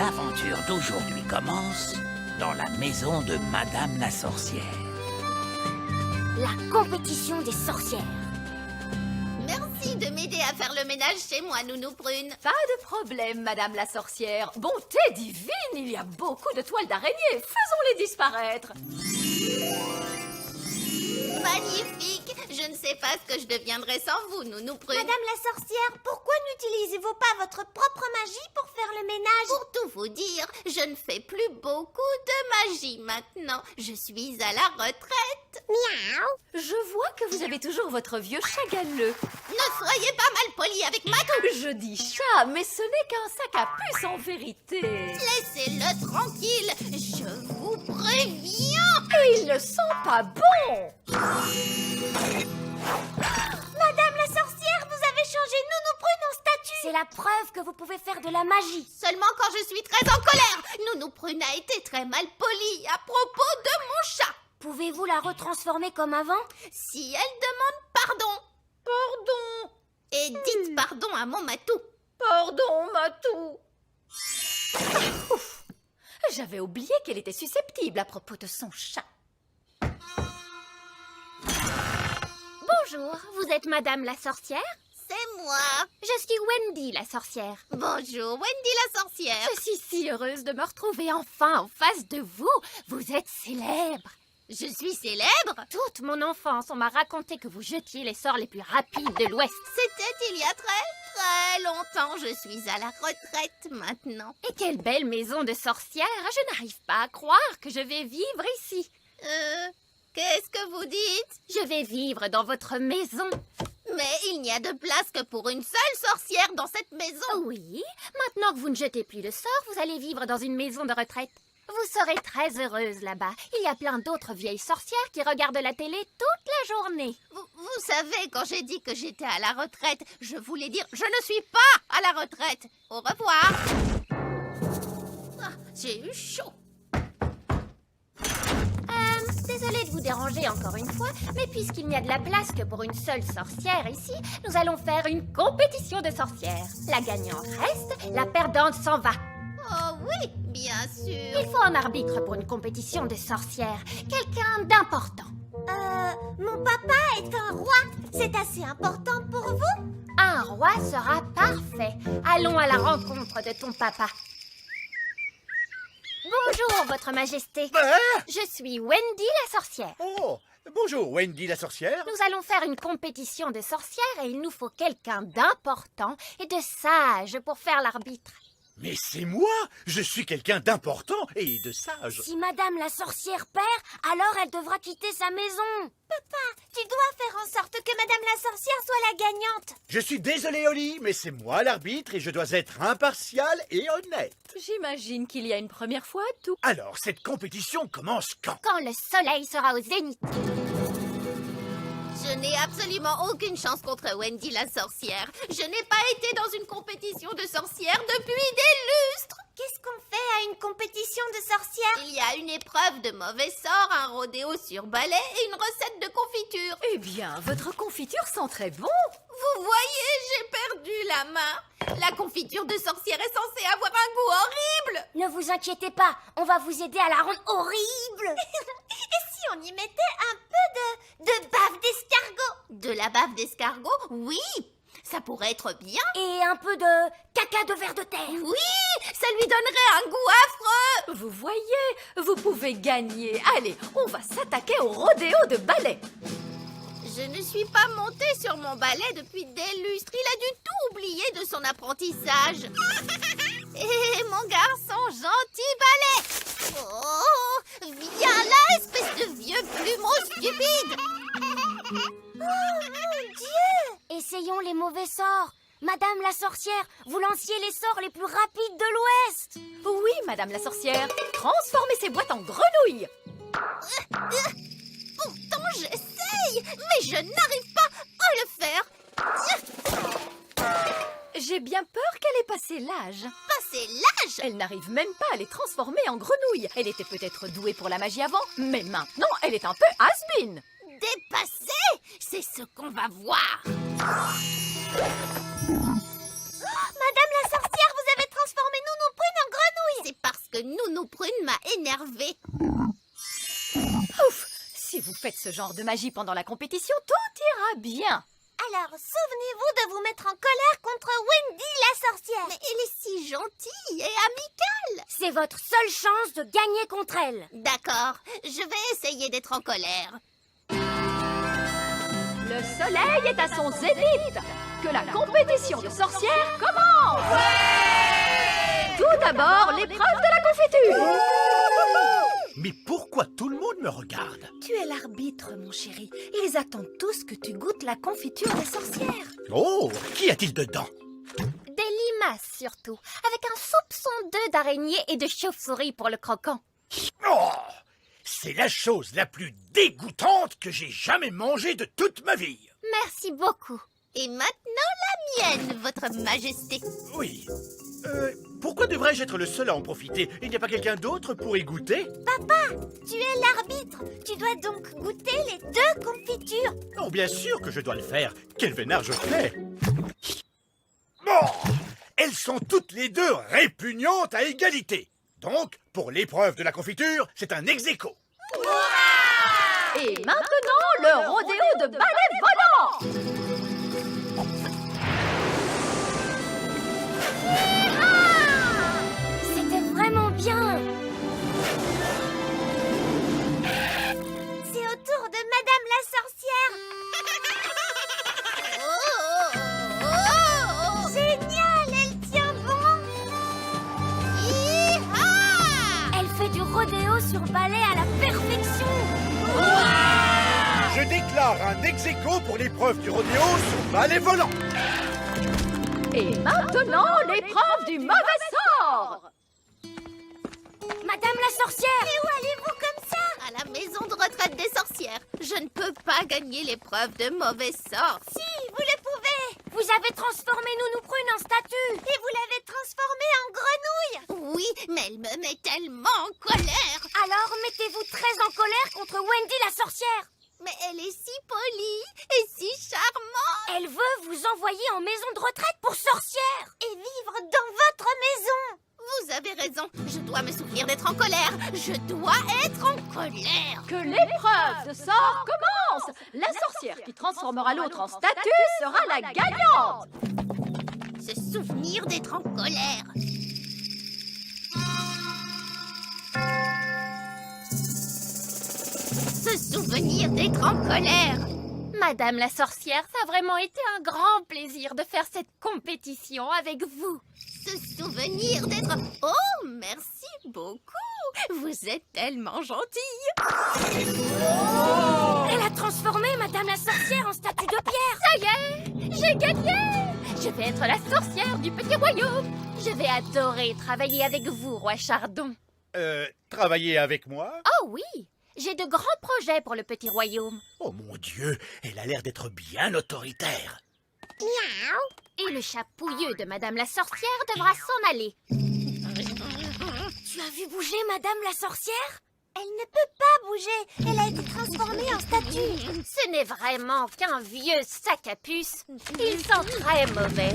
L'aventure d'aujourd'hui commence dans la maison de Madame la sorcière. La compétition des sorcières. Merci de m'aider à faire le ménage chez moi, Nounou Prune. Pas de problème, Madame la sorcière. Bonté divine, il y a beaucoup de toiles d'araignée. Faisons-les disparaître. Magnifique! Je ne sais pas ce que je deviendrais sans vous, Nounou Prune. Madame la sorcière, pourquoi n'utilisez-vous pas votre propre magie pour faire le ménage? Pour tout vous dire, je ne fais plus beaucoup de magie maintenant. Je suis à la retraite. Miaou. Je vois que vous avez toujours votre vieux chat galeux. Ne soyez pas mal poli avec Matou. Je dis chat, mais ce n'est qu'un sac à puce en vérité. Laissez-le tranquille, je vous préviens. Et il ne sent pas bon. Madame la sorcière, vous avez changé Nounou Prune en statue. C'est la preuve que vous pouvez faire de la magie. Seulement quand je suis très en colère. Nounou Prune a été très mal polie à propos de mon chat. Pouvez-vous la retransformer comme avant? Si elle demande pardon. Pardon. Et dites pardon à mon Matou. Pardon, Matou. Ouf. J'avais oublié qu'elle était susceptible à propos de son chat. Bonjour, vous êtes Madame la sorcière? C'est moi. Je suis Wendy la sorcière. Bonjour, Wendy la sorcière. Je suis si heureuse de me retrouver enfin en face de vous. Vous êtes célèbre. Je suis célèbre. Toute mon enfance, on m'a raconté que vous jetiez les sorts les plus rapides de l'Ouest. C'était il y a très longtemps. Je suis à la retraite maintenant. Et quelle belle maison de sorcière. Je n'arrive pas à croire que je vais vivre ici. Qu'est-ce que vous dites? Je vais vivre dans votre maison. Mais il n'y a de place que pour une seule sorcière dans cette maison. Oui, maintenant que vous ne jetez plus de sorts, vous allez vivre dans une maison de retraite. Vous serez très heureuse là-bas. Il y a plein d'autres vieilles sorcières qui regardent la télé toute la journée. Vous savez, quand j'ai dit que j'étais à la retraite, je voulais dire je ne suis pas à la retraite. Au revoir. Ah, j'ai eu chaud. Désolée de vous déranger encore une fois, mais puisqu'il n'y a de la place que pour une seule sorcière ici, nous allons faire une compétition de sorcières. La gagnante reste, la perdante s'en va. Oh oui, bien sûr. Il faut un arbitre pour une compétition de sorcières, quelqu'un d'important. Mon papa est un roi. C'est assez important pour vous? Un roi sera parfait. Allons à la rencontre de ton papa. Bonjour, Votre Majesté. Je suis Wendy la sorcière. Oh, bonjour Wendy la sorcière. Nous allons faire une compétition de sorcières et il nous faut quelqu'un d'important et de sage pour faire l'arbitre. Mais c'est moi. Je suis quelqu'un d'important et de sage. Si Madame la sorcière perd, alors elle devra quitter sa maison. Papa, tu dois faire en sorte que Madame la sorcière soit la gagnante. Je suis désolé Oli, mais c'est moi l'arbitre et je dois être impartial et honnête. J'imagine qu'il y a une première fois à tout. Alors, cette compétition commence quand? Quand le soleil sera au zénith. Je n'ai absolument aucune chance contre Wendy la sorcière. Je n'ai pas été dans une compétition de sorcières depuis des lustres. Qu'est-ce qu'on fait à une compétition de sorcières? Il y a une épreuve de mauvais sort, un rodéo sur balai et une recette de confiture. Eh bien, votre confiture sent très bon. Vous voyez, j'ai perdu la main. La confiture de sorcière est censée avoir un goût horrible. Ne vous inquiétez pas, on va vous aider à la rendre horrible. Et si on y mettait un peu de bave d'escargot? De la bave d'escargot? Oui, ça pourrait être bien. Et un peu de caca de ver de terre? Oui, ça lui donnerait un goût affreux. Vous voyez, vous pouvez gagner. Allez, on va s'attaquer au rodéo de balai. Je ne suis pas montée sur mon balai depuis des lustres. Il a dû tout oublier de son apprentissage. Et mon garçon gentil balai. Oh, viens là, espèce de vieux plumeau stupide. Oh mon Dieu! Essayons les mauvais sorts. Madame la sorcière, vous lanciez les sorts les plus rapides de l'Ouest. Oui, Madame la sorcière. Transformez ces boîtes en grenouilles. Pourtant, j'essaye, mais je n'arrive pas à le faire. J'ai bien peur qu'elle ait passé l'âge. Passer l'âge. Elle n'arrive même pas à les transformer en grenouilles. Elle était peut-être douée pour la magie avant, mais maintenant, elle est un peu has-been. Dépassée, c'est ce qu'on va voir. Madame la sorcière, vous avez transformé Nounou Prune en grenouille. Nounou Prune m'a énervée. Ouf! Si vous faites ce genre de magie pendant la compétition, tout ira bien. Alors, souvenez-vous de vous mettre en colère contre Wendy la sorcière. Mais elle est si gentille et amicale. C'est votre seule chance de gagner contre elle. D'accord, je vais essayer d'être en colère. Le soleil est à son zénith. Que la compétition de sorcières commence. Tout d'abord, l'épreuve de la confiture. Mais pourquoi tout le monde me regarde? Tu es l'arbitre, mon chéri. Ils attendent tous que tu goûtes la confiture des sorcières. Oh, qu'y a-t-il dedans? Des limaces surtout, avec un soupçon d'œufs d'araignée et de chauve-souris pour le croquant. Oh, c'est la chose la plus dégoûtante que j'ai jamais mangée de toute ma vie. Merci beaucoup. Et maintenant la mienne, votre majesté. Oui. Pourquoi devrais-je être le seul à en profiter? Il n'y a pas quelqu'un d'autre pour y goûter? Tu es l'arbitre. Tu dois donc goûter les 2 confitures. Oh, bien sûr que je dois le faire. Quel vénard je fais! Oh, elles sont toutes les deux répugnantes à égalité. Donc, pour l'épreuve de la confiture, c'est un ex-aequo. Et maintenant, le rodéo de balai volant. C'était vraiment bien. C'est au tour de Madame la sorcière. Génial, elle tient bon. Hi-ha! Elle fait du rodéo sur balai à la perfection. Je déclare un ex-aequo pour l'épreuve du rodéo sur balai volant. Et maintenant, l'épreuve du mauvais sort. Madame la sorcière. Et où allez-vous comme ça? À la maison de retraite des sorcières. Je ne peux pas gagner l'épreuve de mauvais sort. Si, vous le pouvez. Vous avez transformé Nounou Prune en statue. Et vous l'avez transformée en grenouille. Oui, mais elle me met tellement en colère. Alors mettez-vous très en colère contre Wendy la sorcière. Mais elle est si polie et si charmante. Elle veut vous envoyer en maison de retraite pour sorcières et vivre dans votre maison. Vous avez raison, je dois me souvenir d'être en colère. Je dois être en colère. Que l'épreuve de sort commence. La sorcière qui transformera l'autre en statue sera la gagnante. Se souvenir d'être en colère. Se souvenir d'être en colère. Madame la sorcière, ça a vraiment été un grand plaisir de faire cette compétition avec vous. Se souvenir d'être... Oh, merci beaucoup. Vous êtes tellement gentille. Elle a transformé Madame la sorcière en statue de pierre. Ça y est, j'ai gagné. Je vais être la sorcière du petit royaume. Je vais adorer travailler avec vous, roi Chardon. Travailler avec moi? Oh oui, j'ai de grands projets pour le petit royaume. Oh mon Dieu, elle a l'air d'être bien autoritaire. Miaou. Et le chat pouilleux de Madame la sorcière devra s'en aller. Tu as vu bouger Madame la sorcière? Elle ne peut pas bouger. Elle a été transformée en statue. Ce n'est vraiment qu'un vieux sac à puce. Il sent très mauvais.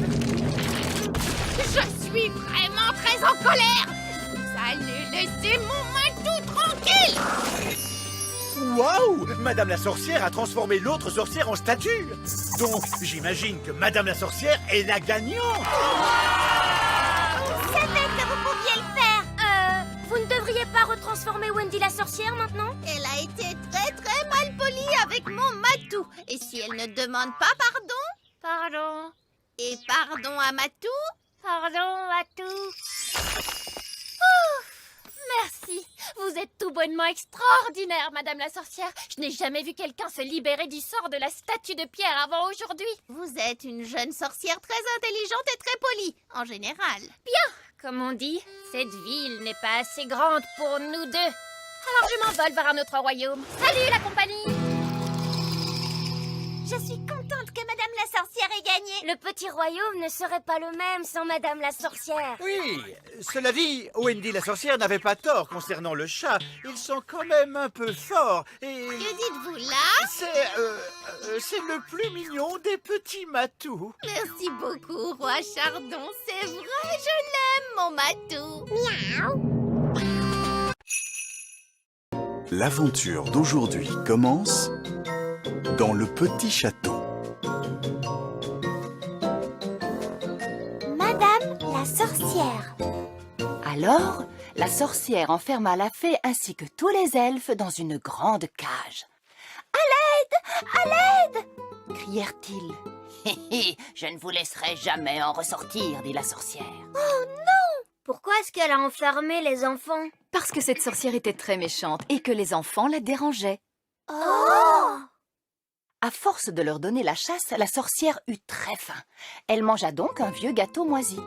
Je suis vraiment très en colère. Vous allez laisser mon Matou tranquille. Waouh! Madame la sorcière a transformé l'autre sorcière en statue. Donc, j'imagine que Madame la sorcière est la gagnante. Je savais que vous pouviez le faire. Vous ne devriez pas retransformer Wendy la sorcière maintenant? Elle a été très très mal polie avec mon Matou. Et si elle ne demande pas pardon? Pardon. Et pardon à Matou? Pardon à tout. Merci. Vous êtes tout bonnement extraordinaire, Madame la sorcière. Je n'ai jamais vu quelqu'un se libérer du sort de la statue de pierre avant aujourd'hui. Vous êtes une jeune sorcière très intelligente et très polie, en général. Comme on dit, cette ville n'est pas assez grande pour nous deux. Alors je m'envole vers un autre royaume. Salut la compagnie! Je suis contente que Madame la sorcière ait gagné. Le petit royaume ne serait pas le même sans Madame la sorcière. Oui, cela dit, Wendy la sorcière n'avait pas tort concernant le chat. Ils sont quand même un peu forts et... Que dites-vous là? C'est le plus mignon des petits matous. Merci beaucoup, roi Chardon. C'est vrai, je l'aime, mon Matou. Miaou! L'aventure d'aujourd'hui commence dans le petit château. Madame la sorcière. Alors, la sorcière enferma la fée ainsi que tous les elfes dans une grande cage. « À l'aide! À l'aide !» crièrent-ils. « Je ne vous laisserai jamais en ressortir, dit la sorcière. Pourquoi est-ce qu'elle a enfermé les enfants? Parce que cette sorcière était très méchante et que les enfants la dérangeaient. Oh! À force de leur donner la chasse, la sorcière eut très faim. Elle mangea donc un vieux gâteau moisi.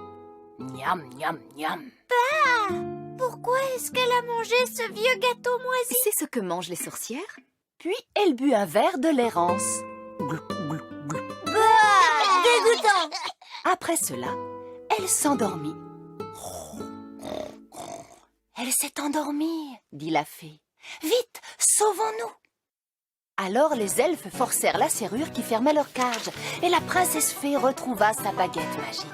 Miam, miam, miam. Pourquoi est-ce qu'elle a mangé ce vieux gâteau moisi? C'est ce que mangent les sorcières. Puis elle but un verre de lait rance. Glou, glou, glou. Dégoûtant! Après cela, elle s'endormit. Elle s'est endormie, dit la fée. Vite, sauvons-nous! Alors les elfes forcèrent la serrure qui fermait leur cage et la princesse fée retrouva sa baguette magique.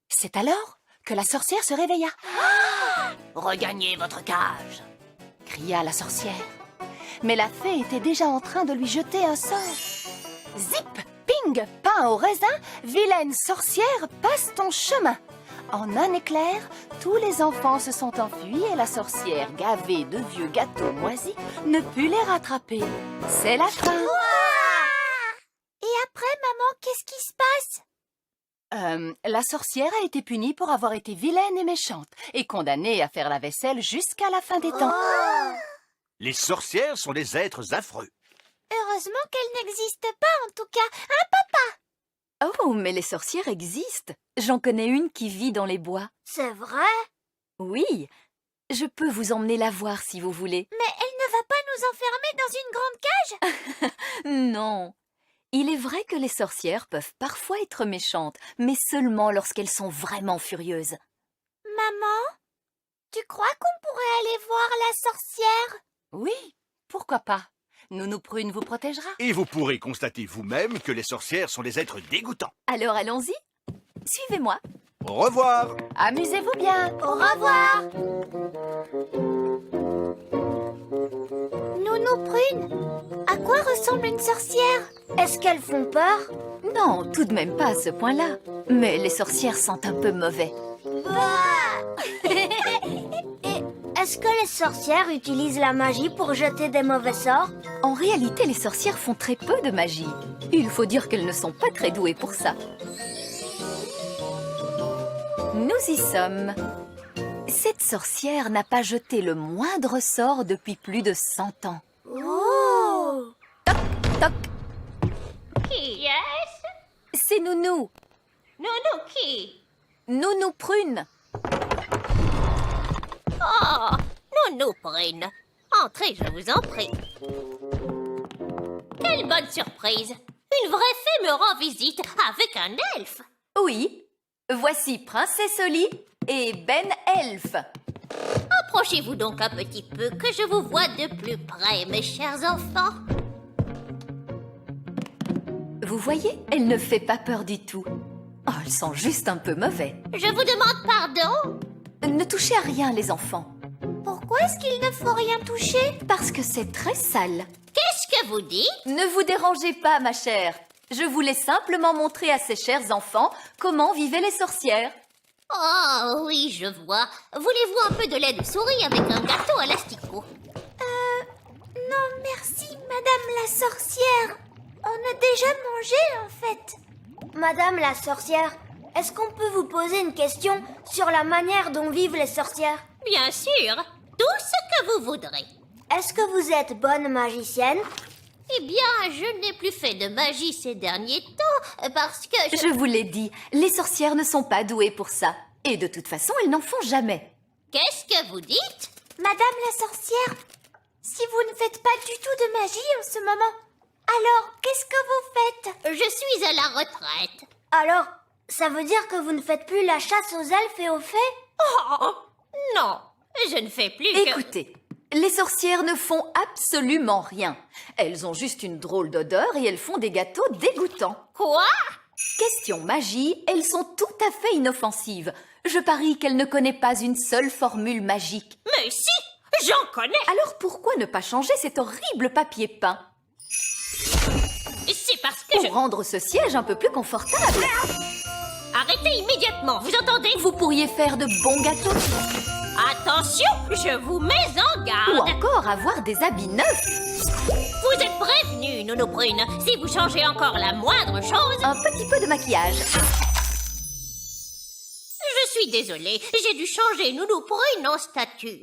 C'est alors que la sorcière se réveilla. Regagnez votre cage. Cria la sorcière. Mais la fée était déjà en train de lui jeter un sort. Zip, ping, pain au raisin, vilaine sorcière, passe ton chemin. En un éclair, tous les enfants se sont enfuis et la sorcière, gavée de vieux gâteaux moisis, ne put les rattraper. C'est la fin. Et après, maman, qu'est-ce qui se passe? La sorcière a été punie pour avoir été vilaine et méchante et condamnée à faire la vaisselle jusqu'à la fin des temps. Les sorcières sont des êtres affreux. Heureusement qu'elle n'existe pas, en tout cas. Oh, mais les sorcières existent. J'en connais une qui vit dans les bois. C'est vrai? Oui, je peux vous emmener la voir si vous voulez. Mais elle ne va pas nous enfermer dans une grande cage? Non. Il est vrai que les sorcières peuvent parfois être méchantes, mais seulement lorsqu'elles sont vraiment furieuses. Maman, tu crois qu'on pourrait aller voir la sorcière? Oui, pourquoi pas? Nounou Prune vous protégera. Et vous pourrez constater vous-même que les sorcières sont des êtres dégoûtants. Alors allons-y. Suivez-moi. Au revoir. Amusez-vous bien. Au revoir! Nounou Prune, à quoi ressemble une sorcière? Est-ce qu'elles font peur? Non, tout de même pas à ce point-là. Mais les sorcières sentent un peu mauvais. Et est-ce que les sorcières utilisent la magie pour jeter des mauvais sorts? En réalité, les sorcières font très peu de magie. Il faut dire qu'elles ne sont pas très douées pour ça. Nous y sommes. Cette sorcière n'a pas jeté le moindre sort depuis plus de 100 ans. Oh! Toc, Qui est-ce? c'est Nounou. Nounou qui? Nounou Prune. Oh, Nounou Prune. Entrez, je vous en prie. Quelle bonne surprise! Une vraie fée me rend visite avec un elfe. Oui, voici Princesse Oli et Ben Elfe. Approchez-vous donc un petit peu, que je vous vois de plus près, mes chers enfants. Vous voyez, elle ne fait pas peur du tout. Oh, elle sent juste un peu mauvais. Je vous demande pardon. Ne touchez à rien, les enfants, Pourquoi est-ce qu'il ne faut rien toucher? parce que c'est très sale. Qu'est-ce que vous dites? Ne vous dérangez pas, ma chère. Je voulais simplement montrer à ces chers enfants comment vivaient les sorcières. Oh, oui, je vois. Voulez-vous un peu de lait de souris avec un gâteau à l'asticot? Non, merci, Madame la sorcière. On a déjà mangé, en fait. Madame la sorcière, est-ce qu'on peut vous poser une question sur la manière dont vivent les sorcières? Bien sûr, tout ce que vous voudrez. Est-ce que vous êtes bonne magicienne? Eh bien, je n'ai plus fait de magie ces derniers temps parce que Je vous l'ai dit, les sorcières ne sont pas douées pour ça. Et de toute façon, elles n'en font jamais. Qu'est-ce que vous dites? Madame la sorcière, si vous ne faites pas du tout de magie en ce moment, alors qu'est-ce que vous faites? Je suis à la retraite. Alors, ça veut dire que vous ne faites plus la chasse aux elfes et aux fées? Oh, non, je ne fais plus que... Écoutez, les sorcières ne font absolument rien. Elles ont juste une drôle d'odeur et elles font des gâteaux dégoûtants. Quoi? Question magie, elles sont tout à fait inoffensives. Je parie qu'elle ne connaît pas une seule formule magique. Mais si, J'en connais. Alors pourquoi ne pas changer cet horrible papier peint? C'est parce que Pour rendre ce siège un peu plus confortable. Arrêtez immédiatement, vous entendez? Vous pourriez faire de bons gâteaux. Attention, je vous mets en Ou garde. encore avoir des habits neufs. Vous êtes prévenus, Nounou Prune. Si vous changez encore la moindre chose... Un petit peu de maquillage. Je suis désolée, j'ai dû changer Nounou Prune en statue.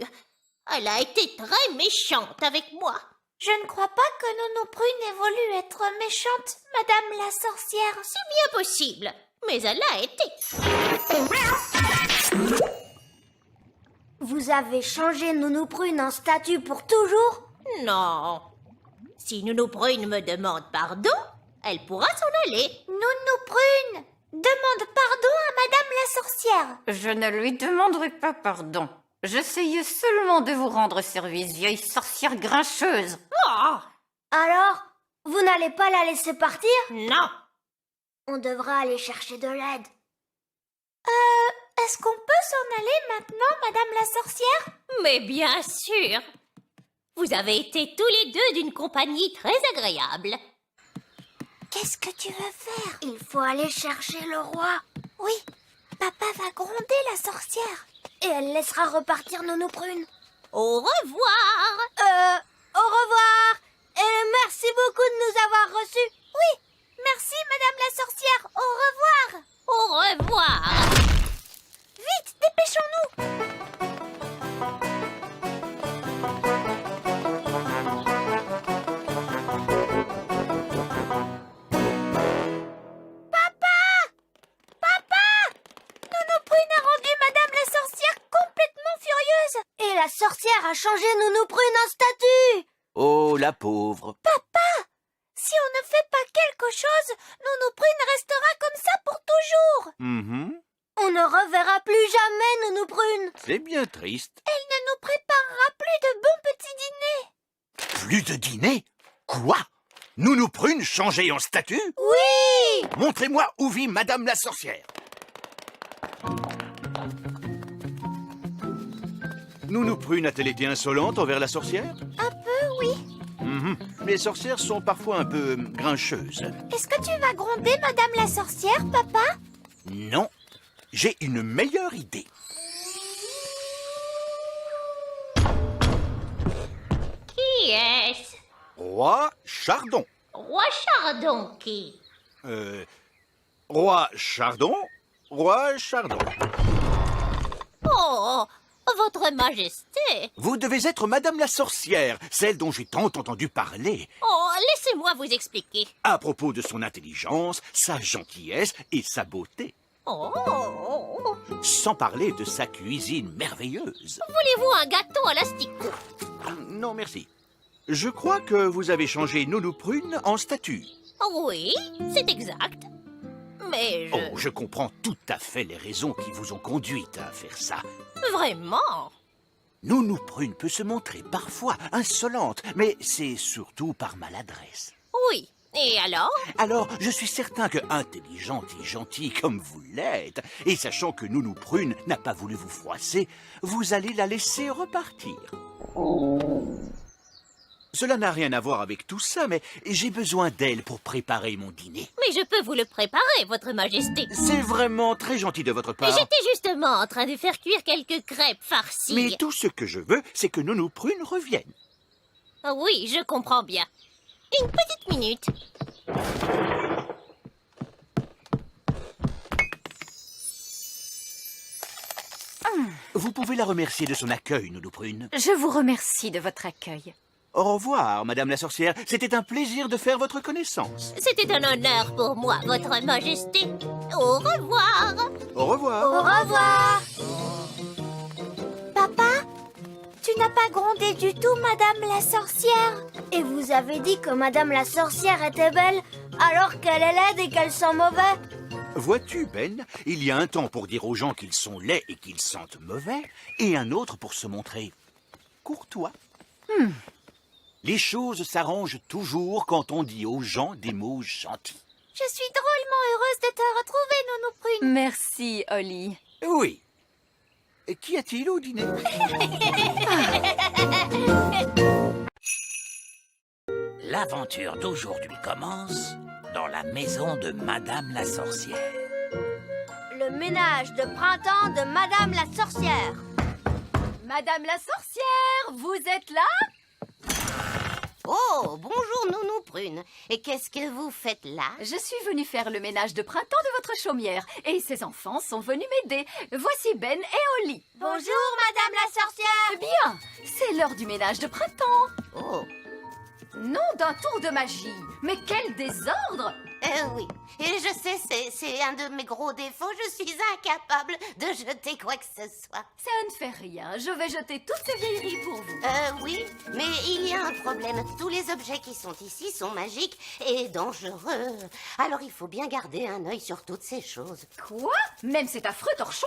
Elle a été très méchante avec moi. Je ne crois pas que Nounou Prune ait voulu être méchante, Madame la sorcière. C'est bien possible, mais elle a été. Vous avez changé Nounou Prune en statue pour toujours? Non. Si Nounou Prune me demande pardon, elle pourra s'en aller. Nounou Prune demande pardon à Madame la sorcière. Je ne lui demanderai pas pardon. J'essayais seulement de vous rendre service, vieille sorcière grincheuse. Oh, Alors, vous n'allez pas la laisser partir? non. On devra aller chercher de l'aide. Est-ce qu'on peut s'en aller maintenant, Madame la sorcière? Mais bien sûr. Vous avez été tous les deux d'une compagnie très agréable. Qu'est-ce que tu veux faire? Il faut aller chercher le roi. Oui, papa va gronder la sorcière. Et elle laissera repartir Nounou Prune. Au revoir. Au revoir. Et merci beaucoup de nous avoir reçus. Oui, merci Madame la sorcière. Au revoir. Au revoir. Vite, dépêchons-nous. Et la sorcière a changé Nounou Prune en statue. Oh, la pauvre. Si on ne fait pas quelque chose, Nounou Prune restera comme ça pour toujours. Mhm. On ne reverra plus jamais Nounou Prune. C'est bien triste. Elle ne nous préparera plus de bons petits dîners. Plus de dîner? Quoi? Nounou Prune changée en statue? Oui. Montrez-moi où vit Madame la sorcière. Nounou Prune a-t-elle été insolente envers la sorcière? Un peu, oui. Mhm. Les sorcières sont parfois un peu grincheuses. Est-ce que tu vas gronder Madame la sorcière, papa? Non, j'ai une meilleure idée. Qui est-ce? Roi Chardon. Roi Chardon qui? Roi Chardon. Roi Chardon. Oh, votre majesté. Vous devez être Madame la sorcière, celle dont j'ai tant entendu parler, Oh, laissez-moi vous expliquer. à propos de son intelligence, sa gentillesse et sa beauté. Oh, Sans parler de sa cuisine merveilleuse. voulez-vous un gâteau à l'asticot? Non, merci. Je crois que vous avez changé Nounou Prune en statue. Oui, c'est exact. Mais Oh, je comprends tout à fait les raisons qui vous ont conduite à faire ça. Vraiment? Nounou Prune peut se montrer parfois insolente, mais c'est surtout par maladresse. Oui. Et alors? Alors, je suis certain que, intelligente et gentille comme vous l'êtes, et sachant que Nounou Prune n'a pas voulu vous froisser, vous allez la laisser repartir. Cela n'a rien à voir avec tout ça, mais j'ai besoin d'elle pour préparer mon dîner. Mais je peux vous le préparer, votre majesté. C'est vraiment très gentil de votre part. J'étais justement en train de faire cuire quelques crêpes farcies. Mais tout ce que je veux, c'est que Nounou Prune revienne. Oui, je comprends bien. Une petite minute. Vous pouvez la remercier de son accueil, Nounou Prune. Je vous remercie de votre accueil. Au revoir, Madame la sorcière. C'était un plaisir de faire votre connaissance. C'était un honneur pour moi, votre majesté. Au revoir. Au revoir. Au revoir. Papa, tu n'as pas grondé du tout Madame la sorcière. Et vous avez dit que Madame la sorcière était belle alors qu'elle est laide et qu'elle sent mauvais. Vois-tu, Ben, il y a un temps pour dire aux gens qu'ils sont laids et qu'ils sentent mauvais, et un autre pour se montrer courtois. Les choses s'arrangent toujours quand on dit aux gens des mots gentils. Je suis drôlement heureuse de te retrouver, Nounou Prune. Merci, Holly. Oui. Et qu'y a-t-il au dîner? L'aventure d'aujourd'hui commence dans la maison de Madame la sorcière. Le ménage de printemps de Madame la sorcière. Madame la sorcière, vous êtes là? Oh, bonjour Nounou Prune. Et qu'est-ce que vous faites là? Je suis venue faire le ménage de printemps de votre chaumière et ces enfants sont venus m'aider. Voici Ben et Oli. Bonjour, Madame la sorcière. Bien, c'est l'heure du ménage de printemps. Oh, Non d'un tour de magie, mais quel désordre! oui. Et je sais, c'est un de mes gros défauts. Je suis incapable de jeter quoi que ce soit. Ça ne fait rien, je vais jeter toutes ces vieilleries pour vous. Oui, mais il y a un problème. Tous les objets qui sont ici sont magiques et dangereux. Alors il faut bien garder un œil sur toutes ces choses. Quoi? Même cet affreux torchon?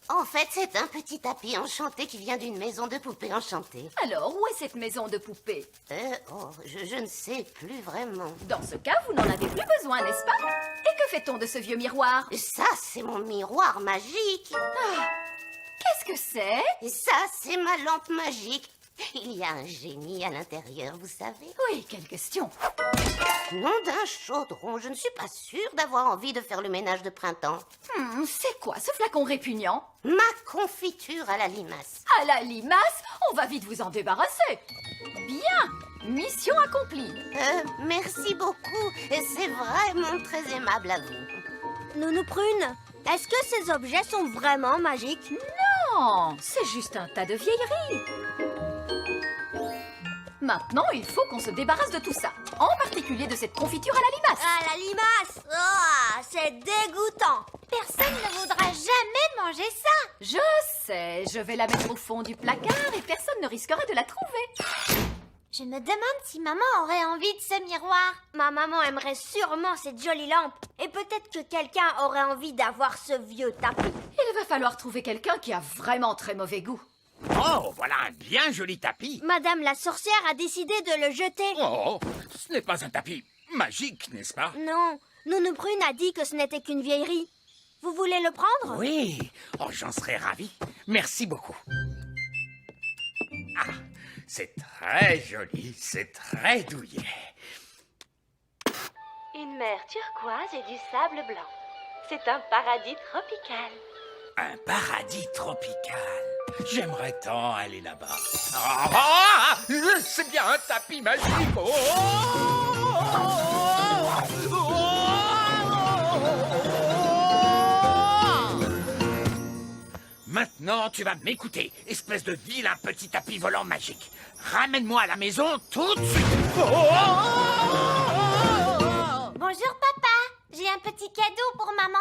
En fait, c'est un petit tapis enchanté qui vient d'une maison de poupées enchantées. Alors, où est cette maison de poupées? Je ne sais plus vraiment. Dans ce cas, vous n'en avez plus besoin, n'est-ce pas? Et que fait-on de ce vieux miroir? Ça, c'est mon miroir magique. Qu'est-ce que c'est? Et ça, c'est ma lampe magique. Il y a un génie à l'intérieur, vous savez. Oui, quelle question. Nom d'un chaudron, je ne suis pas sûre d'avoir envie de faire le ménage de printemps. C'est quoi ce flacon répugnant? Ma confiture à la limace. À la limace, on va vite vous en débarrasser. Bien, mission accomplie. Merci beaucoup. C'est vraiment très aimable à vous. Nounou Prune, est-ce que ces objets sont vraiment magiques? Non, c'est juste un tas de vieilleries. Maintenant, il faut qu'on se débarrasse de tout ça. En particulier de cette confiture à la limace. À la limace. Oh, c'est dégoûtant. Personne ne voudra jamais manger ça. Je sais, je vais la mettre au fond du placard et personne ne risquerait de la trouver. Je me demande si maman aurait envie de ce miroir. Ma maman aimerait sûrement cette jolie lampe. Et peut-être que quelqu'un aurait envie d'avoir ce vieux tapis. Il va falloir trouver quelqu'un qui a vraiment très mauvais goût. Oh, voilà un bien joli tapis. Madame la sorcière a décidé de le jeter. Oh, ce n'est pas un tapis magique, n'est-ce pas? Non, Nounou Prune a dit que ce n'était qu'une vieillerie. Vous voulez le prendre? Oui. Oh, j'en serais ravi. Merci beaucoup. Ah, c'est très joli, c'est très douillet. Une mer turquoise et du sable blanc. C'est un paradis tropical. Un paradis tropical. J'aimerais tant aller là-bas. Ah, c'est bien un tapis magique. Oh, Maintenant, tu vas m'écouter, espèce de vilain petit tapis volant magique. Ramène-moi à la maison tout de suite. Bonjour papa, j'ai un petit cadeau pour maman.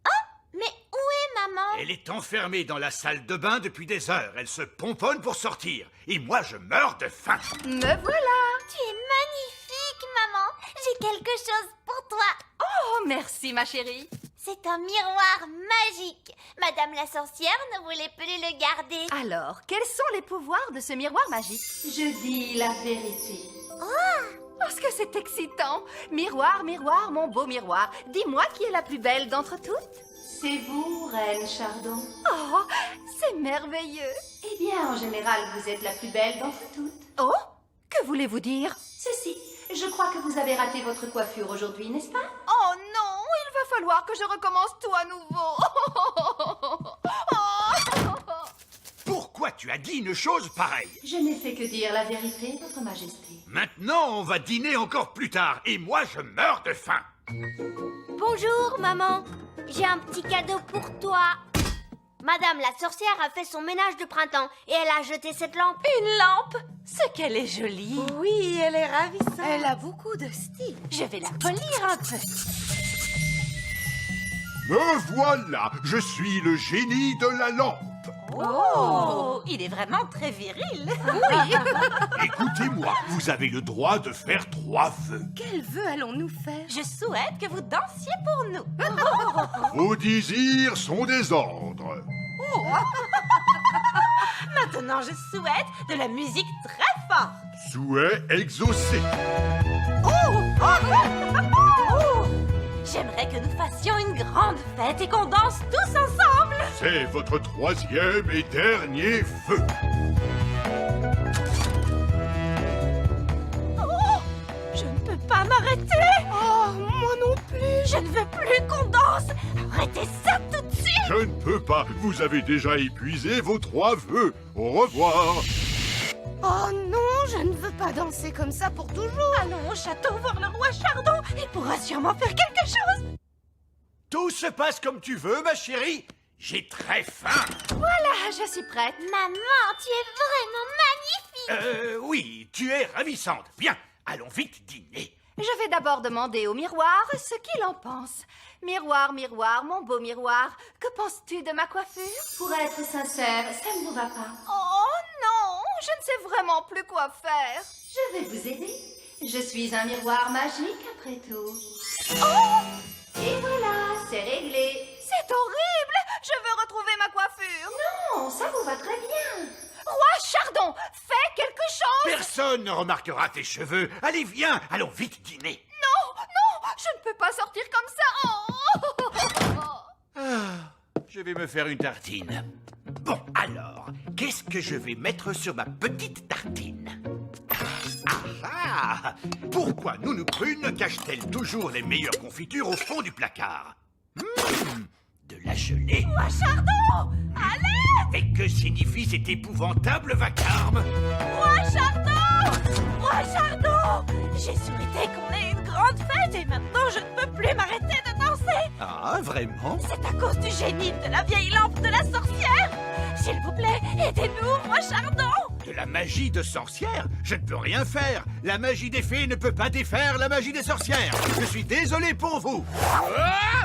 Oh, mais où est maman? Elle est enfermée dans la salle de bain depuis des heures. Elle se pomponne pour sortir. Et moi, je meurs de faim. Me voilà. Tu es magnifique maman, j'ai quelque chose pour toi. Oh, merci ma chérie. C'est un miroir magique. Madame la sorcière ne voulait plus le garder. Alors, quels sont les pouvoirs de ce miroir magique? Je dis la vérité. Parce que c'est excitant. Miroir, miroir, mon beau miroir. Dis-moi qui est la plus belle d'entre toutes. C'est vous, Reine Chardon. Oh, c'est merveilleux. Eh bien, en général, vous êtes la plus belle d'entre toutes. Oh, que voulez-vous dire? Ceci, je crois que vous avez raté votre coiffure aujourd'hui, n'est-ce pas? Oh non, il va falloir que je recommence tout à nouveau. Pourquoi tu as dit une chose pareille? Je n'ai fait que dire la vérité, Votre Majesté. Maintenant, on va dîner encore plus tard. Et moi, je meurs de faim. Bonjour maman, j'ai un petit cadeau pour toi. Madame la sorcière a fait son ménage de printemps et elle a jeté cette lampe. Une lampe? C'est qu'elle est jolie. Oui, elle est ravissante. Elle a beaucoup de style. Je vais la polir un peu. Me voilà, je suis le génie de la lampe. Oh, il est vraiment très viril. Écoutez-moi, vous avez le droit de faire 3 vœux. Quel vœu allons-nous faire? Je souhaite que vous dansiez pour nous. Vos désirs sont des ordres. Maintenant, je souhaite de la musique très forte. Souhait exaucé. J'aimerais que nous fassions une grande fête et qu'on danse tous ensemble. C'est votre troisième et dernier feu. Je ne peux pas m'arrêter. Oh, moi non plus. Je ne veux plus qu'on danse. Arrêtez ça tout de suite. Je ne peux pas. Vous avez déjà épuisé vos 3 vœux. Au revoir. Oh non, je ne veux pas danser comme ça pour toujours. Allons au château voir le roi Chardon. Il pourra sûrement faire quelque chose. Tout se passe comme tu veux, ma chérie. J'ai très faim. Voilà, je suis prête. Maman, tu es vraiment magnifique. Oui, tu es ravissante. Viens, allons vite dîner. Je vais d'abord demander au miroir ce qu'il en pense. Miroir, miroir, mon beau miroir, que penses-tu de ma coiffure? Pour être sincère, ça ne vous va pas. Oh non, je ne sais vraiment plus quoi faire. Je vais vous aider. Je suis un miroir magique après tout. Oh, Et voilà, c'est réglé. c'est horrible. Je veux retrouver ma coiffure. Non, ça vous va très bien. Roi Chardon, fais quelque chose. Personne ne remarquera tes cheveux. Allez, viens, allons vite dîner. Non, non, je ne peux pas sortir comme ça. Je vais me faire une tartine. Bon, alors, qu'est-ce que je vais mettre sur ma petite tartine? Ah! Pourquoi Nounou Prune cache-t-elle toujours les meilleures confitures au fond du placard? De la gelée. Roi Chardon, allez. Et que signifie cet épouvantable vacarme? Roi Chardon, Roi Chardon. J'ai souhaité qu'on ait une grande fête et maintenant je ne peux plus m'arrêter de danser. Ah, vraiment? C'est à cause du génie de la vieille lampe de la sorcière. S'il vous plaît, aidez-nous, Roi Chardon. De la magie de sorcière? Je ne peux rien faire. La magie des fées ne peut pas défaire la magie des sorcières. Je suis désolé pour vous.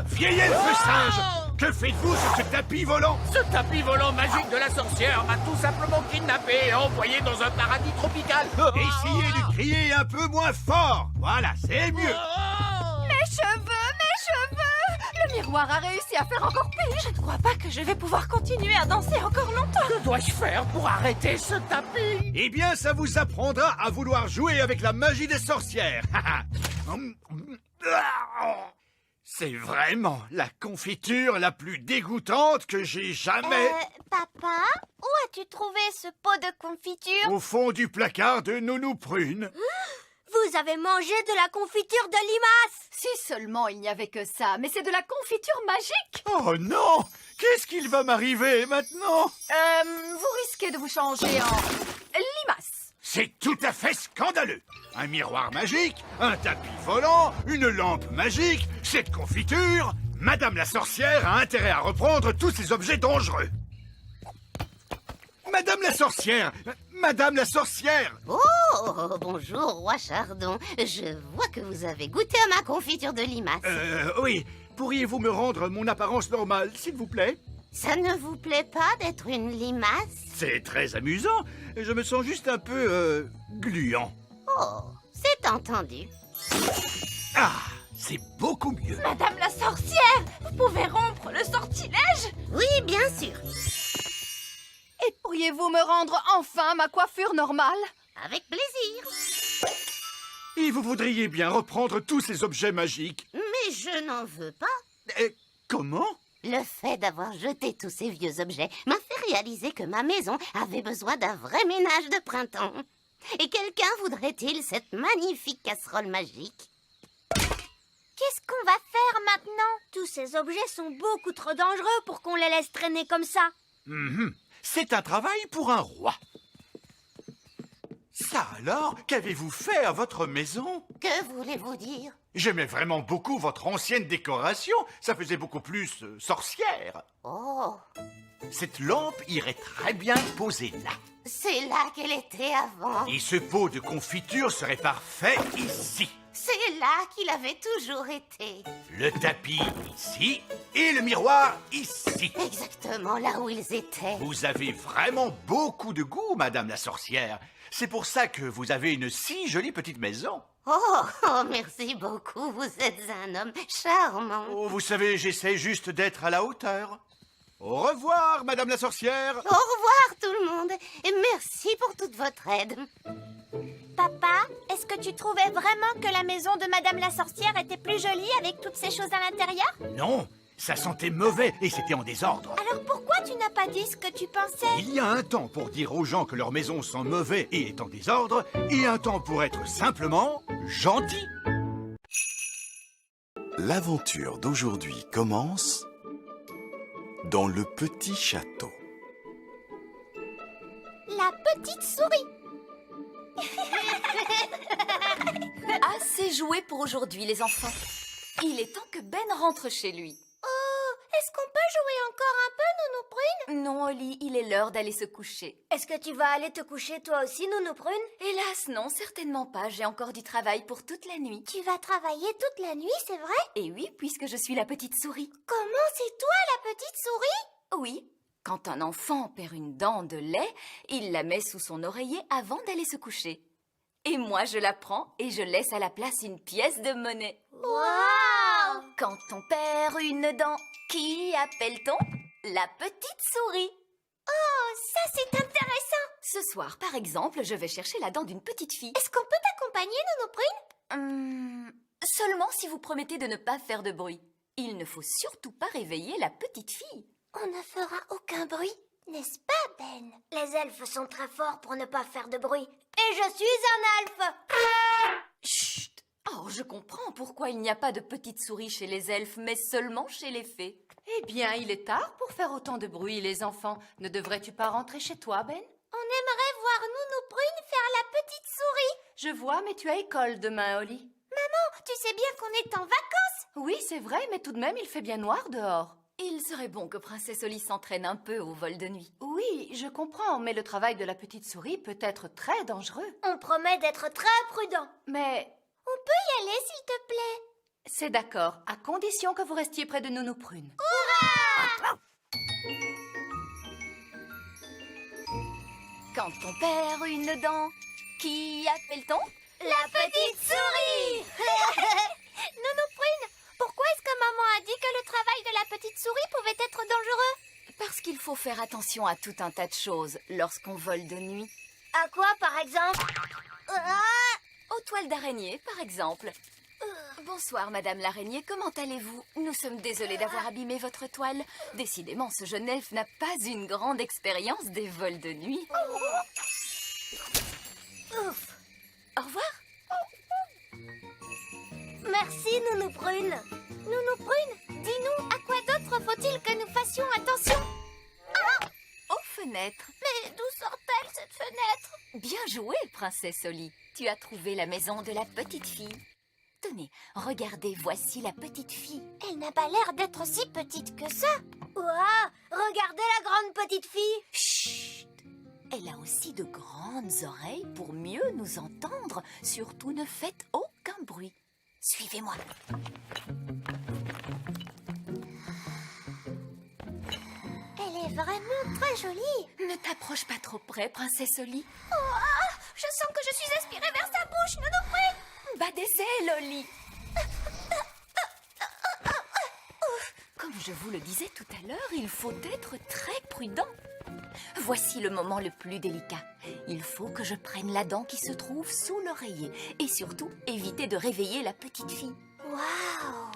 Vieil elfe singe! Que faites-vous sur ce tapis volant? Ce tapis volant magique de la sorcière m'a tout simplement kidnappé et envoyé dans un paradis tropical. Essayez de crier un peu moins fort. Voilà, c'est mieux. Mes cheveux, mes cheveux. Le miroir a réussi à faire encore pire. Je ne crois pas que je vais pouvoir continuer à danser encore longtemps. Que dois-je faire pour arrêter ce tapis? Eh bien, ça vous apprendra à vouloir jouer avec la magie des sorcières. C'est vraiment la confiture la plus dégoûtante que j'ai jamais... Papa, où as-tu trouvé ce pot de confiture? Au fond du placard de Nounou Prune. Vous avez mangé de la confiture de limace. Si seulement il n'y avait que ça, mais c'est de la confiture magique. Oh non! Qu'est-ce qu'il va m'arriver maintenant? Vous risquez de vous changer en limace. C'est tout à fait scandaleux. Un miroir magique, un tapis volant, une lampe magique, cette confiture... Madame la sorcière a intérêt à reprendre tous ces objets dangereux. Madame la sorcière! Madame la sorcière! Oh, bonjour, Roi Chardon. Je vois que vous avez goûté à ma confiture de limace. Oui. Pourriez-vous me rendre mon apparence normale, s'il vous plaît? Ça ne vous plaît pas d'être une limace? C'est très amusant. Je me sens juste un peu, gluant. Oh, c'est entendu. Ah, c'est beaucoup mieux. Madame la sorcière, vous pouvez rompre le sortilège? Oui, bien sûr. Et pourriez-vous me rendre enfin ma coiffure normale? Avec plaisir. Et vous voudriez bien reprendre tous ces objets magiques. Mais je n'en veux pas. Comment? Le fait d'avoir jeté tous ces vieux objets m'a fait réaliser que ma maison avait besoin d'un vrai ménage de printemps. Et quelqu'un voudrait-il cette magnifique casserole magique? Qu'est-ce qu'on va faire maintenant? Tous ces objets sont beaucoup trop dangereux pour qu'on les laisse traîner comme ça. C'est un travail pour un roi. Ça alors, qu'avez-vous fait à votre maison? Que voulez-vous dire? J'aimais vraiment beaucoup votre ancienne décoration. Ça faisait beaucoup plus sorcière. Oh, Cette lampe irait très bien posée là. c'est là qu'elle était avant. Et ce pot de confiture serait parfait ici. C'est là qu'il avait toujours été. Le tapis ici et le miroir ici. Exactement là où ils étaient. Vous avez vraiment beaucoup de goût, Madame la sorcière. C'est pour ça que vous avez une si jolie petite maison. Oh, merci beaucoup. Vous êtes un homme charmant. Oh, vous savez, j'essaie juste d'être à la hauteur. Au revoir, Madame la sorcière. Au revoir tout le monde et merci pour toute votre aide. Papa, est-ce que tu trouvais vraiment que la maison de Madame la sorcière était plus jolie avec toutes ces choses à l'intérieur? Non, Ça sentait mauvais et c'était en désordre. Alors pourquoi tu n'as pas dit ce que tu pensais? Il y a un temps pour dire aux gens que leur maison sent mauvais et est en désordre, et un temps pour être simplement gentil. L'aventure d'aujourd'hui commence dans le petit château. La petite souris. Assez joué pour aujourd'hui, les enfants. Il est temps que Ben rentre chez lui. Oh, est-ce qu'on peut jouer encore un peu, Nounou Prune? Non, Oli, il est l'heure d'aller se coucher. Est-ce que tu vas aller te coucher toi aussi, Nounou Prune? Hélas, non, certainement pas. J'ai encore du travail pour toute la nuit. Tu vas travailler toute la nuit, c'est vrai? Et oui, puisque je suis la petite souris. Comment c'est toi, la petite souris? Oui. Quand un enfant perd une dent de lait, il la met sous son oreiller avant d'aller se coucher. Et moi, je la prends et je laisse à la place une pièce de monnaie. Waouh! Quand on perd une dent, qui appelle-t-on? La petite souris. Oh, ça c'est intéressant! Ce soir, par exemple, je vais chercher la dent d'une petite fille. Est-ce qu'on peut t'accompagner, Nounou Prune? Seulement si vous promettez de ne pas faire de bruit. Il ne faut surtout pas réveiller la petite fille. On ne fera aucun bruit, n'est-ce pas, Ben? Les elfes sont très forts pour ne pas faire de bruit. Et je suis un elfe! Chut! Oh, je comprends pourquoi il n'y a pas de petite souris chez les elfes, mais seulement chez les fées. Eh bien, il est tard pour faire autant de bruit, les enfants. Ne devrais-tu pas rentrer chez toi, Ben? On aimerait voir Nounou Prune faire la petite souris. Je vois, mais tu as école demain, Oli. Maman, tu sais bien qu'on est en vacances. Oui, c'est vrai, mais tout de même, il fait bien noir dehors. Il serait bon que Princesse Oli s'entraîne un peu au vol de nuit. Oui, je comprends, mais le travail de la petite souris peut être très dangereux. On promet d'être très prudent. Mais On peut y aller, s'il te plaît? c'est d'accord, à condition que vous restiez près de Nounou Prune. Quand on perd une dent, qui appelle-t-on? La petite souris. Nounou Prune, pourquoi est-ce que maman a dit que le travail de la petite souris pouvait être dangereux? Parce qu'il faut faire attention à tout un tas de choses lorsqu'on vole de nuit. À quoi, par exemple? Aux toiles d'araignée, par exemple. Bonsoir, Madame l'araignée, comment allez-vous? Nous sommes désolés d'avoir abîmé votre toile. Décidément, ce jeune elfe n'a pas une grande expérience des vols de nuit. Ouf. Au revoir. Merci, Nounou Prune. Nounou Prune, dis-nous, à quoi d'autre faut-il que nous fassions attention? Aux fenêtres. Mais d'où sort-elle, cette fenêtre? Bien joué, Princesse Oli. Tu as trouvé la maison de la petite fille. Tenez, regardez, voici la petite fille. Elle n'a pas l'air d'être si petite que ça. Ouah, regardez la grande petite fille. Chut! Elle a aussi de grandes oreilles pour mieux nous entendre. Surtout, ne faites aucun bruit. Suivez-moi. Elle est vraiment très jolie. Ne t'approche pas trop près, Princesse Oli. Je sens que je suis aspirée vers sa bouche, Nounou Prune. Bas des ailes, Oli. Comme je vous le disais tout à l'heure, il faut être très prudent. Voici le moment le plus délicat. Il faut que je prenne la dent qui se trouve sous l'oreiller. Et surtout, éviter de réveiller la petite fille. Waouh.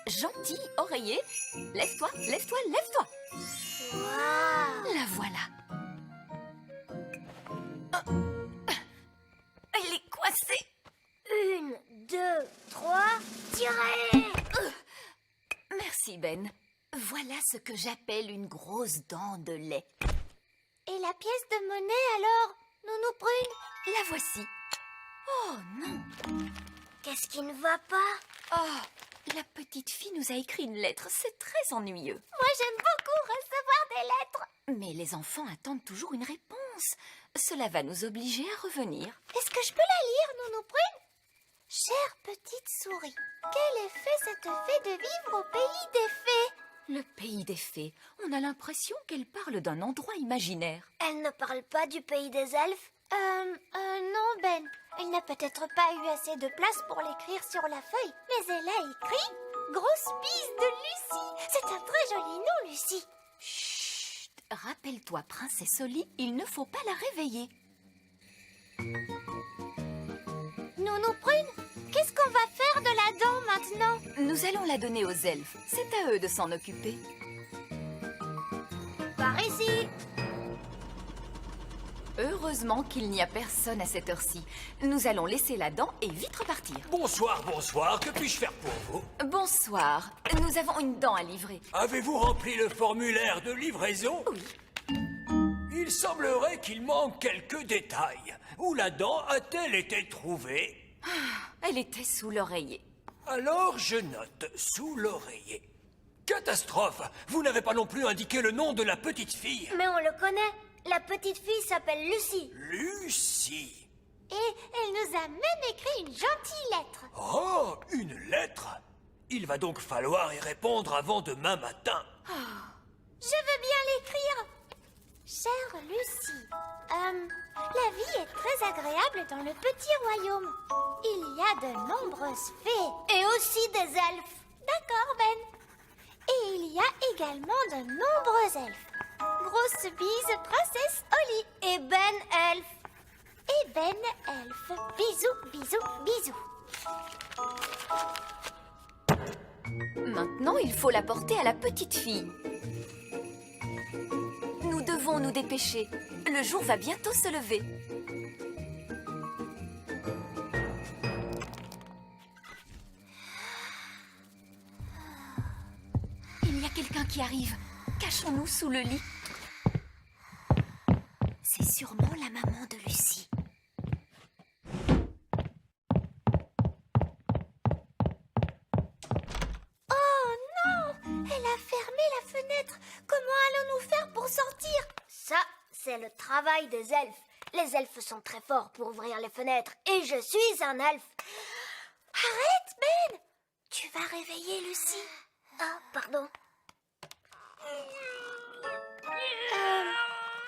Gentil oreiller, lève-toi, lève-toi, lève-toi. Waouh. La voilà. Elle est coincée. 1, 2, 3, tirez. Merci, Ben. Voilà ce que j'appelle une grosse dent de lait. Et la pièce de monnaie alors, Nounou Prune? La voici. Oh non. Qu'est-ce qui ne va pas? Oh, la petite fille nous a écrit une lettre. C'est très ennuyeux. Moi, j'aime beaucoup recevoir des lettres. Mais les enfants attendent toujours une réponse. Cela va nous obliger à revenir. Est-ce que je peux la lire, Nounou Prune? Chère petite souris, quel effet ça te fait de vivre au pays des fées? Le pays des fées. On a l'impression qu'elle parle d'un endroit imaginaire. Elle ne parle pas du pays des elfes? Non, Ben. Elle n'a peut-être pas eu assez de place pour l'écrire sur la feuille, mais elle a écrit « Grosse bise de Lucie ». C'est un très joli nom, Lucie. Chut! Rappelle-toi, Princesse Oli, il ne faut pas la réveiller. Nounou Prune, Qu'est-ce qu'on va faire de la dent maintenant? Nous allons la donner aux elfes. C'est à eux de s'en occuper. Par ici. Heureusement qu'il n'y a personne à cette heure-ci. Nous allons laisser la dent et vite repartir. Bonsoir, bonsoir. Que puis-je faire pour vous? Bonsoir. Nous avons une dent à livrer. Avez-vous rempli le formulaire de livraison? Oui. Il semblerait qu'il manque quelques détails. Où la dent a-t-elle été trouvée? Elle était sous l'oreiller. Alors je note sous l'oreiller. Catastrophe! Vous n'avez pas non plus indiqué le nom de la petite fille. Mais on le connaît. La petite fille s'appelle Lucie. Lucie. Et elle nous a même écrit une gentille lettre. Oh, une lettre. Il va donc falloir y répondre avant demain matin. Je veux bien l'écrire. Chère Lucie, la vie est très agréable dans le petit royaume. Il y a de nombreuses fées et aussi des elfes. D'accord, Ben. Et il y a également de nombreux elfes. Grosse bise, princesse Holly. Et Ben elfe. Et Ben elfe. Bisous, bisous, bisous. Maintenant, il faut la porter à la petite fille. Nous devons nous dépêcher. Le jour va bientôt se lever. Il y a quelqu'un qui arrive. Cachons-nous sous le lit. C'est sûrement la maman de Lucie. Oh non! Elle a fermé la fenêtre. Comment allons-nous faire pour sortir? Ça, c'est le travail des elfes. Les elfes sont très forts pour ouvrir les fenêtres. Et je suis un elfe. Arrête, Ben! Tu vas réveiller Lucie. Ah, pardon.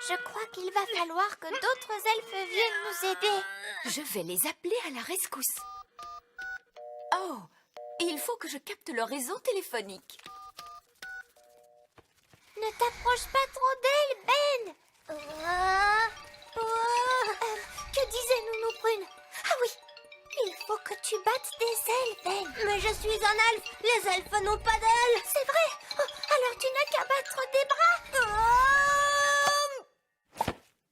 Je crois qu'il va falloir que d'autres elfes viennent nous aider. Je vais les appeler à la rescousse. Oh, il faut que je capte leur réseau téléphonique. Ne t'approche pas trop d'elle, Ben. Que disait Nounou Prune? Ah oui, il faut que tu battes des ailes, Ben. Mais je suis un elfe. Les elfes n'ont pas d'ailes. C'est vrai. Oh, alors tu n'as qu'à battre des bras.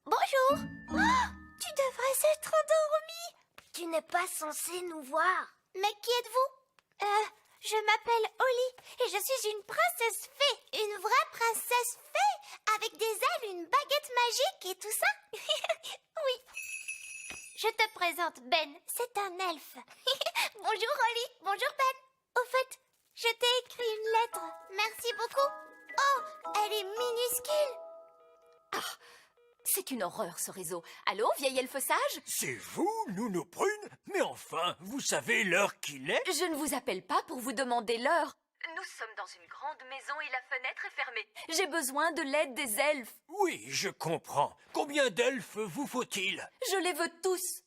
Bonjour. Oh, tu devrais être endormie. Tu n'es pas censée nous voir. Mais qui êtes-vous? Je m'appelle Holly et je suis une princesse fée. Une vraie princesse fée avec des ailes, une baguette magique et tout ça. Oui. Je te présente Ben, c'est un elfe. Bonjour Holly, bonjour Ben. Au fait, je t'ai écrit une lettre. Merci beaucoup. Oh, elle est minuscule. C'est une horreur, ce réseau. Allô, vieil elfe sage? C'est vous, Nounou Prune? Mais enfin, vous savez l'heure qu'il est? Je ne vous appelle pas pour vous demander l'heure. Nous sommes dans une grande maison et la fenêtre est fermée. J'ai besoin de l'aide des elfes. Oui, je comprends. Combien d'elfes vous faut-il? Je les veux tous.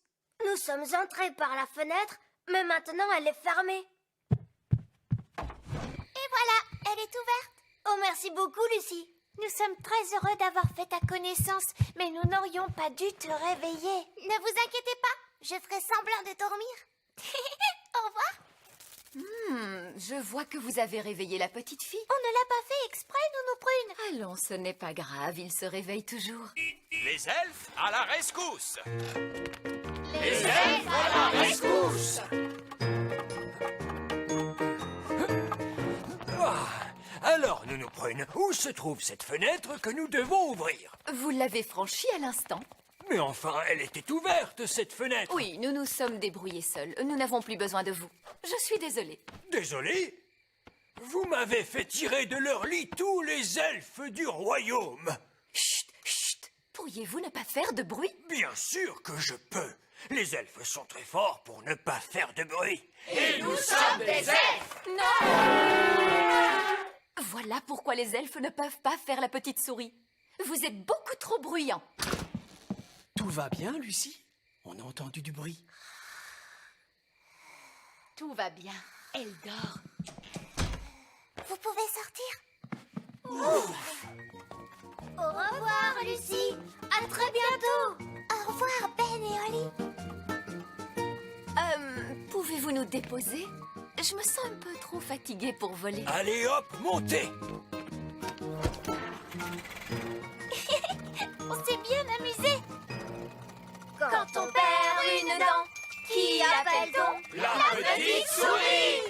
Nous sommes entrés par la fenêtre, mais maintenant elle est fermée. Et voilà, elle est ouverte. Oh, merci beaucoup, Lucie. Nous sommes très heureux d'avoir fait ta connaissance, mais nous n'aurions pas dû te réveiller. Ne vous inquiétez pas, je ferai semblant de dormir. Au revoir. Je vois que vous avez réveillé la petite fille. On ne l'a pas fait exprès, Nounou Prune. Allons, ce n'est pas grave, il se réveille toujours. Les elfes à la rescousse! Les elfes à la rescousse. Alors, Nounou Prune, où se trouve cette fenêtre que nous devons ouvrir? Vous l'avez franchie à l'instant. Mais enfin, elle était ouverte, cette fenêtre! Oui, nous nous sommes débrouillés seuls. Nous n'avons plus besoin de vous. Je suis désolée. Désolé? Vous m'avez fait tirer de leur lit tous les elfes du royaume! Chut, chut. Pourriez-vous ne pas faire de bruit? Bien sûr que je peux! Les elfes sont très forts pour ne pas faire de bruit. Et nous sommes des elfes. Voilà pourquoi les elfes ne peuvent pas faire la petite souris. Vous êtes beaucoup trop bruyants. Tout va bien, Lucie? On a entendu du bruit. Tout va bien. Elle dort. Vous pouvez sortir. Ouf. Au revoir, Lucie. À très bientôt. Au revoir, Ben et Holly. Pouvez-vous nous déposer? Je me sens un peu trop fatiguée pour voler. Allez hop, montez! On s'est bien amusé. Quand on perd une dent, qui appelle-t-on? La petite souris!